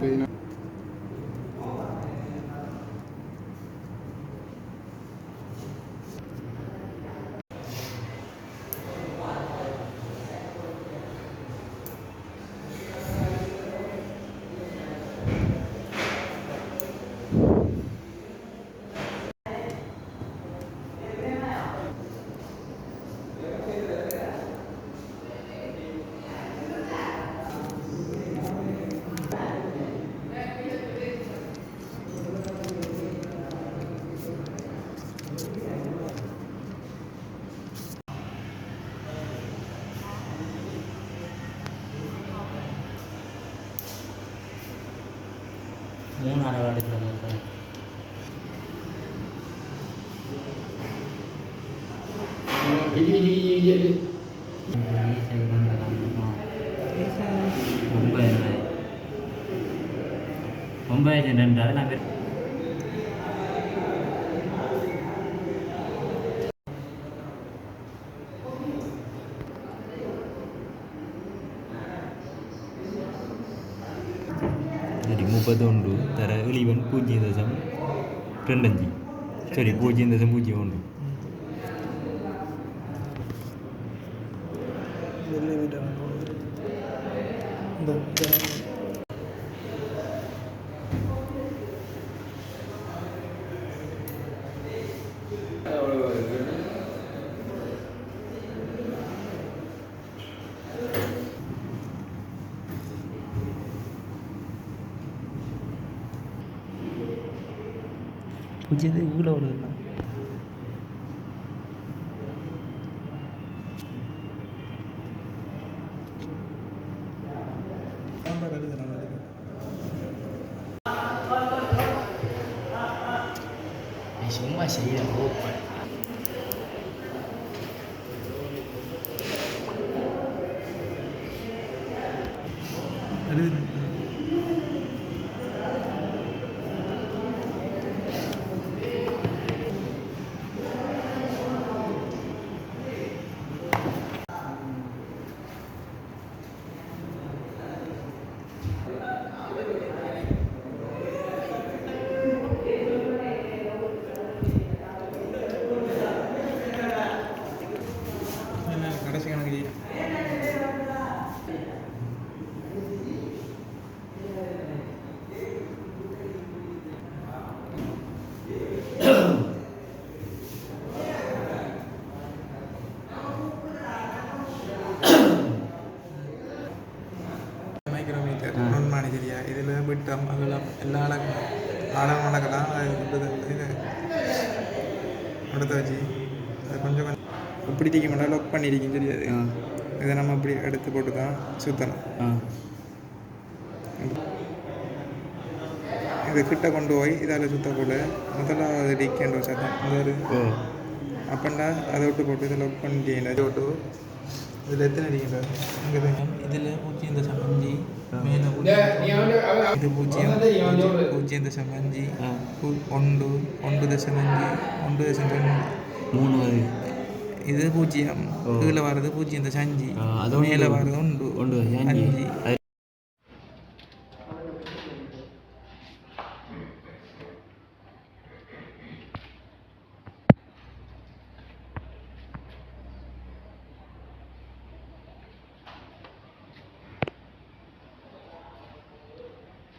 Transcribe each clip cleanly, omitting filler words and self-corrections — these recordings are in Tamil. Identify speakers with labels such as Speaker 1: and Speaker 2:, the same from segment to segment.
Speaker 1: மூணு அளவு எடுக்கிற மும்பை ரெண்டாவது நாங்கள் മുപ്പത്തൊണ്ട് തര ഇളിവൻ 0.25 സോറി 0.01 பூஜ்ஜியத்தை இவ்வளோ வருதுண்ணா சும்மா செய்ய அது மைக்ரோமீட்டர் நுண்மானி சரியா இதில் விட்டம் அகலம் எல்லா ஆழம் நடக்கலாம் இது எடுத்து வச்சு அது கொஞ்சம் இப்படி திக்க மாட்டா லொக் பண்ணியிருக்கேன் தெரியாது இதை நம்ம இப்படி எடுத்து போட்டு தான் சுற்றணும் இது கிட்ட கொண்டு போய் இதால் சுற்றக்கூட முதலாவது டிக்கேண்ட் வச்சாதான் முதல் அப்பண்டா அதை விட்டு போட்டு இதை லொக் பண்ணிட்டீங்க அதை விட்டு இதில் எத்தனை அடிக்கின்றார் இங்கே இதில் 0.5 மேலே இது 0.5 1.2 இது 0 கீழே வர்றது 0.5 மேலே வர்றது 1.5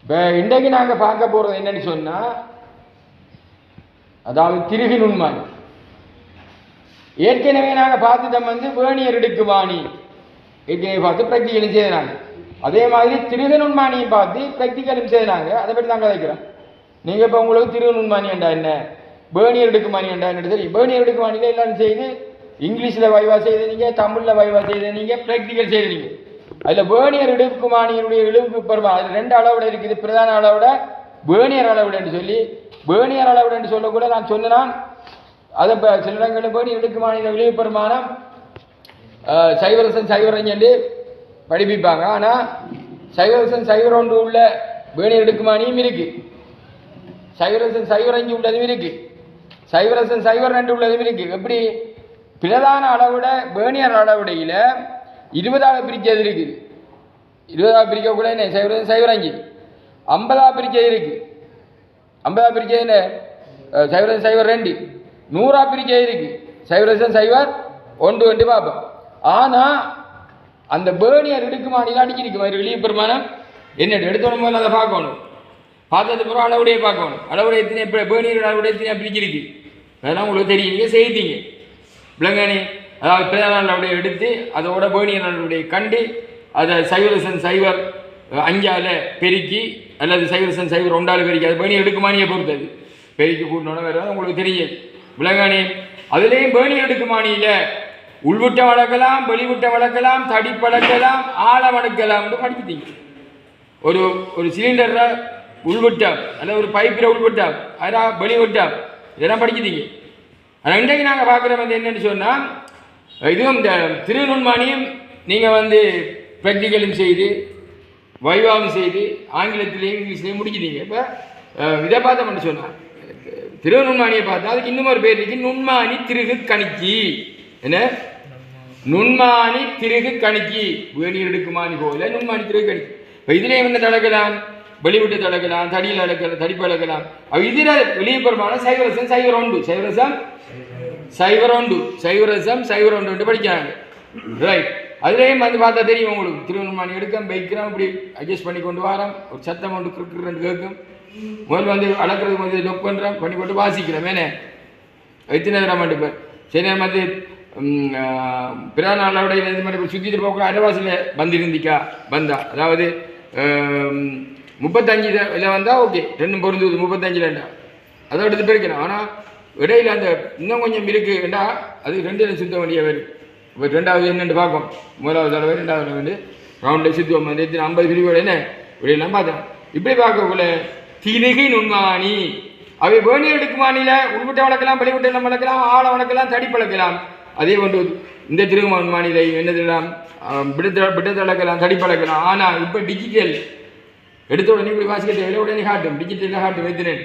Speaker 2: இப்போ இன்றைக்கு நாங்கள் பார்க்க போகிறது என்னன்னு சொன்னால், அதாவது திருகு நுண்மானி. ஏற்கனவே நாங்கள் பார்த்துட்டோம் வேணியர் எடுக்குமானி ஏற்கனவே பார்த்து ப்ராக்டிக்கலும் செய்தாங்க. அதே மாதிரி திருகு நுண்மானியை பார்த்து ப்ராக்டிக்கலும் செய்தாங்க. அதை பற்றி நாங்கள் வைக்கிறோம். நீங்கள் இப்போ உங்களுக்கு திருகு நுண்மானி என்றா என்ன, வேணியர் எடுக்குமானி என்றா என்ன தெரியும். வேணியர் எடுக்குமானியில் எல்லாம் செய்து இங்கிலீஷில் வைவா செய்தீங்க, தமிழில் வைவா செய்தீங்க, ப்ராக்டிக்கல் செய்தீங்க. அதில் வேணியர் இடுக்குமானியினுடைய இழுவுக்கு பெருமாள் அதில் 2 அளவுட இருக்குது. பிரதான அளவுட வேணியர் அளவுட என்று சொல்லி, வேணியர் அளவுட என்று சொல்லக்கூட நான் சொன்னேன். அதை இப்போ சில இடங்களில் வேணியர் இடுக்குமானியில் இழிவு பெருமானம் சைவரசன் சைவரஞ்சு என்று படிப்பிப்பாங்க. ஆனால் சைவரசன் சைவரொன்று உள்ள வேணியர் இடுக்குமானியும் இருக்குது, சைவரசன் சைவரஞ்சு உள்ளதும் இருக்குது, சைவரசன் சைவர் 2 உள்ளதும் இருக்குது. எப்படி பிரதான அளவுட வேணியர் அளவுடையில் 20 பிரிக்கிறது இருக்குது. 20 பிரிக்கக்கூட என்ன சைவரஞ்சு, 50 பிரிக்கை இருக்கு. 50 பிரிக்கையில் 0.02 100 பிரிக்கை இருக்கு 0.01 என்று பார்ப்போம். ஆனால் அந்த பேர்னியர் இடுக்குமானியில் அடிச்சிருக்கு மாதிரி வெளியே பெருமானம் என்ன எடுத்தோட முதல்ல அதை பார்க்கணும். பார்த்தது பிறகு அளவுடைய பார்க்கணும். அளவுடைய எத்தனை பேர்னியர் அளவுடைய எத்தனை பிரிச்சிருக்கு அதெல்லாம் உங்களுக்கு தெரியும். நீங்கள் செய்தீங்க விலங்கானே. அதாவது பிரதான அளவுடைய எடுத்து அதோட பேர்னியர் அளவுடைய கண்டு அதை 0.05 பெருக்கி அல்லது 0.01 பெருக்கி அது பேர்னியர் எடுக்குமானியை பொறுத்தது பெருக்கி கூட்டினோட வேறு உங்களுக்கு தெரியும் விலங்கானே. அதுலேயும் பேர்னியர் எடுக்குமானியில் உள்விட்ட வளர்க்கலாம், வெளிவிட்ட வளர்க்கலாம், தடிப்பு வளர்க்கலாம், ஆழ வளர்க்கலாம் படிச்சுட்டீங்க. ஒரு ஒரு சிலிண்டரில் உள்விட்டம் அல்லது ஒரு பைப்பில் உள்விட்டம் அதெல்லாம் வெளிவிட்டம் இதெல்லாம் படிச்சுட்டீங்க. ஆனால் இன்றைக்கு நாங்கள் பார்க்குற வந்து என்னென்னு சொன்னால் இதுவும் இந்த திருநுண்மானியும் நீங்கள் வந்து ப்ராக்டிக்கலும் செய்து வைவாவும் செய்து ஆங்கிலத்திலேயும் இங்கிலீஷ்லேயும் முடிச்சிட்டீங்க. இப்போ இதை பார்த்தோம்னு சொன்னால் திருநுண்மானியை பார்த்தா அதுக்கு இன்னும் ஒரு பேர் இருக்கு, நுண்மானி திருகு கணிக்கி. என்ன நுண்மானி திருகு கணிக்கி வேணியர் எடுக்குமானி போல நுண்மானி திருகு கணிக்கி. இப்போ இதிலே வந்து தளக்கலாம், வெளிவிட்டு தளக்கலாம், தடியில் அடக்கலாம், தடிப்பு அடக்கலாம். இதில் வெளியே பெருமான 0.01 படிக்கிறாங்க. ரைட். அதுலேயும் வந்து பார்த்தா தெரியும் உங்களுக்கு திருவண்ணாமலை எடுக்க பைக்கிறோம் இப்படி அட்ஜஸ்ட் பண்ணி கொண்டு வரோம். ஒரு சத்தம் கொண்டு கிரிக்கெட் கேட்கும். முதல் வந்து அளக்கிறதுக்கு வந்து லொக் பண்ணுறோம் பண்ணி போட்டு வாசிக்கிறோம். வேணே எத்தனை நேரம் மாட்டுப்பேன் சரி நேரம் வந்து பிற நாளோட இது மாதிரி சுற்றிட்டு போக அரைவாசியில் வந்திருந்திக்கா வந்தா அதாவது 35 இதில் வந்தால் ஓகே ரெண்டும் பொருந்துது 35 அதை எடுத்து போயிருக்கிறேன். ஆனால் இடையில் அந்த இன்னும் கொஞ்சம் இருக்குண்டா அது 2 சுத்த வேண்டிய வரும். இப்போ 2வது என்னென்னு பார்ப்போம். 1வது தடவை 2வது வந்து ரவுண்டில் சுற்றுவோம். அந்த 50 பிரிவுகள் என்ன இப்படியெல்லாம் பார்த்தோம். இப்படி பார்க்கக்குள்ள திருகை நுண்மானி அவை பேர்னியர் எடுக்குமானியில் உள்விட்ட வளர்க்கலாம், வெளிவிட்ட வளர்க்கலாம், ஆழ வளர்க்கலாம், தடிப்பு வளர்க்கலாம். அதே கொண்டு இந்த திருகு நுண்மானியில் என்னதெல்லாம் விட்டு வளர்க்கலாம், தடிப்பு வளர்க்கலாம். ஆனால் இப்போ டிஜிட்டல் எடுத்த உடனே இப்படி வாசிக்க தேவையில்லை, உடனே காட்டும் டிஜிட்டலில் காட்டும் வைத்தினேன்.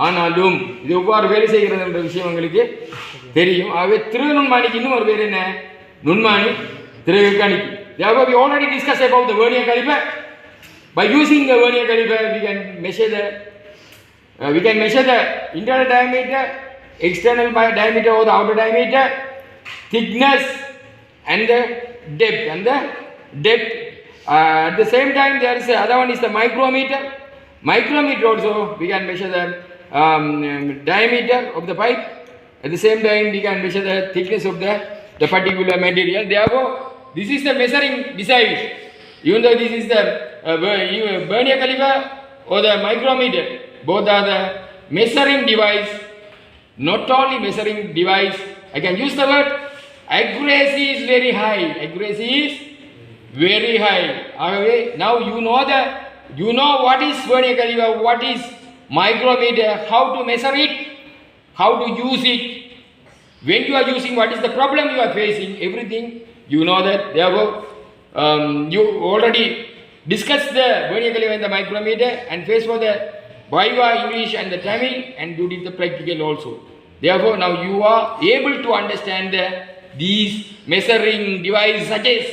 Speaker 2: ஆனாலும் இது எவ்வாறு வேலை செய்கிறது என்ற விஷயம் உங்களுக்கு தெரியும். ஆகவே திருகு நுண்மானிக்கு இன்னும் ஒரு பேர் என்ன, நுண்மானி திருகு கணிப்பு. Therefore, we already discussed about the vernier caliper. By using the vernier caliper, we can measure the internal diameter, external diameter or the outer diameter, thickness, and the depth. At the same time, there is other one is the micrometer. Micrometer also we can measure the diameter of the pipe. At the same time, we can measure the thickness of the particular material. Therefore, this is the measuring device. Even though this is the vernier caliper or the micrometer, both are the measuring device. Not only measuring device, I can use the word accuracy is very high. Accuracy is very high. Now you know what is vernier caliper, what is micrometer, how to measure it, how to use it, when you are using, what is the problem you are facing, everything you know that. Therefore, you already discussed the vernier caliper and the micrometer and face for the Viva English and the Tamil, and you did the practical also. Therefore, now you are able to understand these measuring devices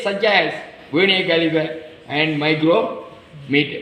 Speaker 2: such as vernier caliper and micrometer.